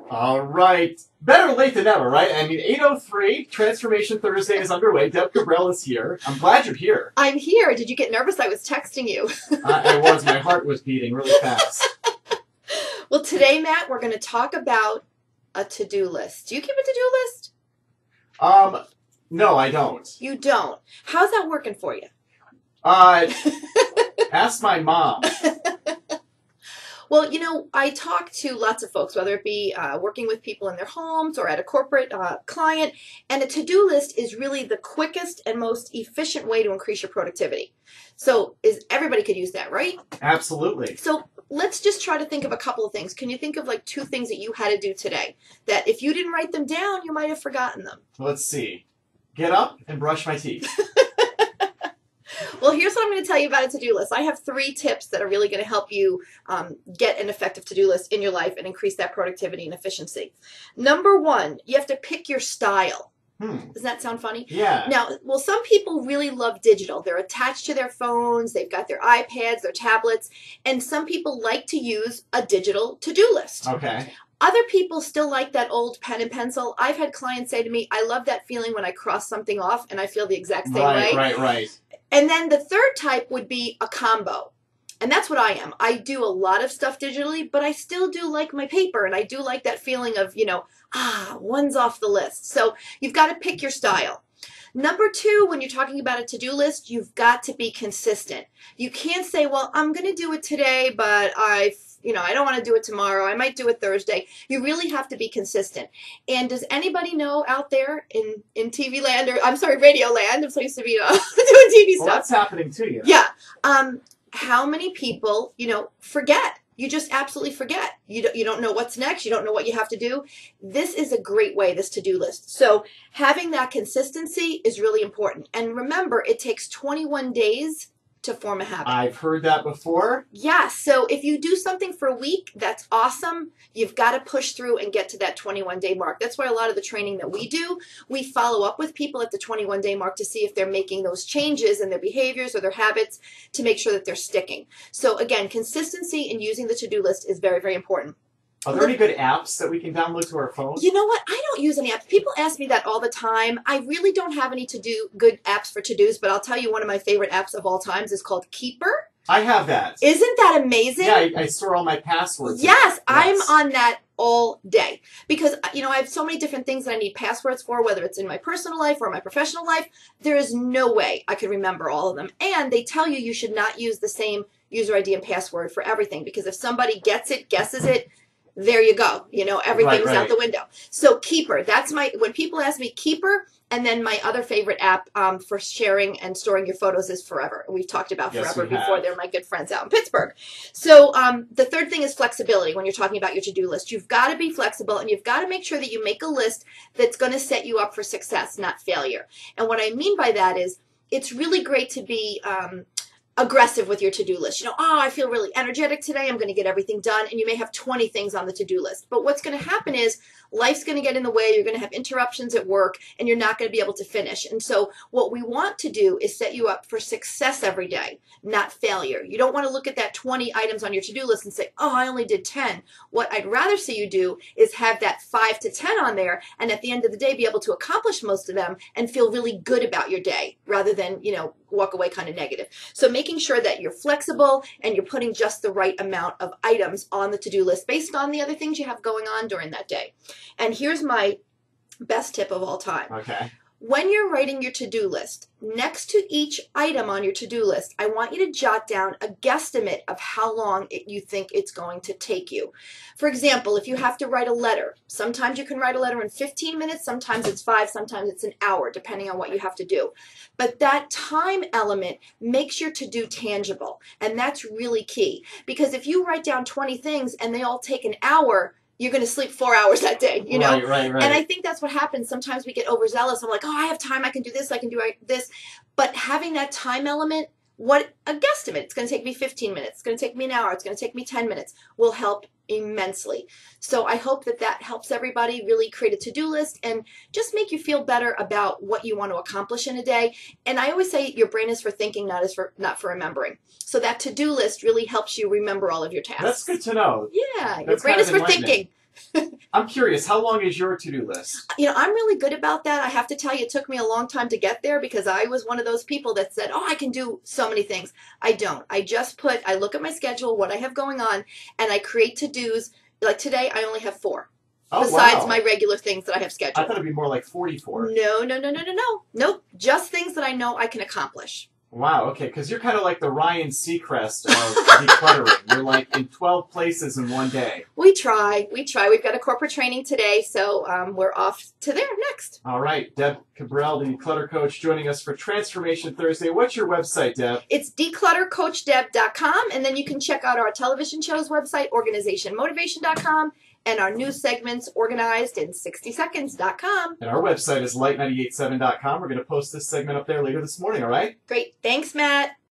All right. Better late than never, right? I mean, 8:03, Transformation Thursday is underway. Deb Cabral is here. I'm glad you're here. I'm here. Did you get nervous? I was texting you. I was. My heart was beating really fast. Well, today, Matt, we're going to talk about a to-do list. Do you keep a to-do list? No, I don't. You don't. How's that working for you? Ask my mom. Well, you know, I talk to lots of folks, whether it be working with people in their homes or at a corporate client, and a to-do list is really the quickest and most efficient way to increase your productivity. So everybody could use that, right? Absolutely. So let's just try to think of a couple of things. Can you think of like 2 things that you had to do today that if you didn't write them down, you might have forgotten them? Let's see. Get up and brush my teeth. Well, here's what I'm going to tell you about a to-do list. I have 3 tips that are really going to help you get an effective to-do list in your life and increase that productivity and efficiency. Number 1, you have to pick your style. Does that sound funny? Yeah. Now, well, some people really love digital. They're attached to their phones. They've got their iPads, their tablets, and some people like to use a digital to-do list. Okay. Other people still like that old pen and pencil. I've had clients say to me, I love that feeling when I cross something off and I feel the exact same way. Right. And then the third type would be a combo. And that's what I am. I do a lot of stuff digitally, but I still do like my paper. And I do like that feeling of, one's off the list. So you've got to pick your style. Number 2, when you're talking about a to-do list, you've got to be consistent. You can't say, well, I'm going to do it today, but I don't want to do it tomorrow. I might do it Thursday. You really have to be consistent. And does anybody know out there in TV land, radio land, I'm so used to be doing TV stuff. Well, that's happening to you. Yeah. How many people, forget? You just absolutely forget. You don't know what's next. You don't know what you have to do. This is a great way, this to-do list. So having that consistency is really important. And remember, it takes 21 days to form a habit. I've heard that before. Yeah, so if you do something for a week, that's awesome. You've got to push through and get to that 21-day mark. That's why a lot of the training that we do, we follow up with people at the 21-day mark to see if they're making those changes in their behaviors or their habits to make sure that they're sticking. So again, consistency in using the to-do list is very, very important. Are there any good apps that we can download to our phone? You know what? I don't use any apps. People ask me that all the time. I really don't have any good apps for to-dos, but I'll tell you one of my favorite apps of all times is called Keeper. I have that. Isn't that amazing? Yeah, I store all my passwords. Yes, I'm on that all day because, I have so many different things that I need passwords for, whether it's in my personal life or my professional life. There is no way I could remember all of them. And they tell you should not use the same user ID and password for everything because if somebody gets it, guesses it, there you go. Everything's out the window. So Keeper, when people ask me Keeper, and then my other favorite app for sharing and storing your photos is Forever. We've talked about Forever before. They're my good friends out in Pittsburgh. So the third thing is flexibility when you're talking about your to-do list. You've got to be flexible and you've got to make sure that you make a list that's going to set you up for success, not failure. And what I mean by that is it's really great to be aggressive with your to-do list. I feel really energetic today. I'm going to get everything done. And you may have 20 things on the to-do list. But what's going to happen is life's going to get in the way. You're going to have interruptions at work and you're not going to be able to finish. And so what we want to do is set you up for success every day, not failure. You don't want to look at that 20 items on your to-do list and say, oh, I only did 10. What I'd rather see you do is have that 5 to 10 on there. And at the end of the day, be able to accomplish most of them and feel really good about your day rather than, walk away kind of negative. So making sure that you're flexible and you're putting just the right amount of items on the to-do list based on the other things you have going on during that day. And here's my best tip of all time. Okay. When you're writing your to-do list, next to each item on your to-do list, I want you to jot down a guesstimate of how long you think it's going to take you. For example, if you have to write a letter, sometimes you can write a letter in 15 minutes, sometimes it's 5, sometimes it's an hour, depending on what you have to do. But that time element makes your to-do tangible, and that's really key. Because if you write down 20 things and they all take an hour, you're going to sleep 4 hours that day, Right. And I think that's what happens. Sometimes we get overzealous. I'm like, oh, I have time. I can do this. I can do this. But having that time element, what a guesstimate, it's going to take me 15 minutes. It's going to take me an hour. It's going to take me 10 minutes will help immensely. So I hope that helps everybody really create a to-do list and just make you feel better about what you want to accomplish in a day. And I always say your brain is for thinking, not for remembering. So that to-do list really helps you remember all of your tasks. That's good to know. Yeah, your That's brain kind is of for enlightening. thinking. I'm curious, how long is your to-do list? I'm really good about that. I have to tell you, it took me a long time to get there because I was one of those people that said, oh, I can do so many things. I don't. I look at my schedule, what I have going on, and I create to-dos. Like today, I only have 4. Oh, besides wow. my regular things that I have I scheduled. thought it'd be more like 44. No. Nope. Just things that I know I can accomplish. Wow, okay, because you're kind of like the Ryan Seacrest of decluttering. You're like in 12 places in one day. We try. We've got a corporate training today, so we're off to there next. All right, Deb Cabral, the DeClutter Coach, joining us for Transformation Thursday. What's your website, Deb? It's DeClutterCoachDeb.com, and then you can check out our television show's website, OrganizationMotivation.com, and our news segments, organizedin60seconds.com. And our website is light987.com. We're going to post this segment up there later this morning, all right? Great. Thanks, Matt.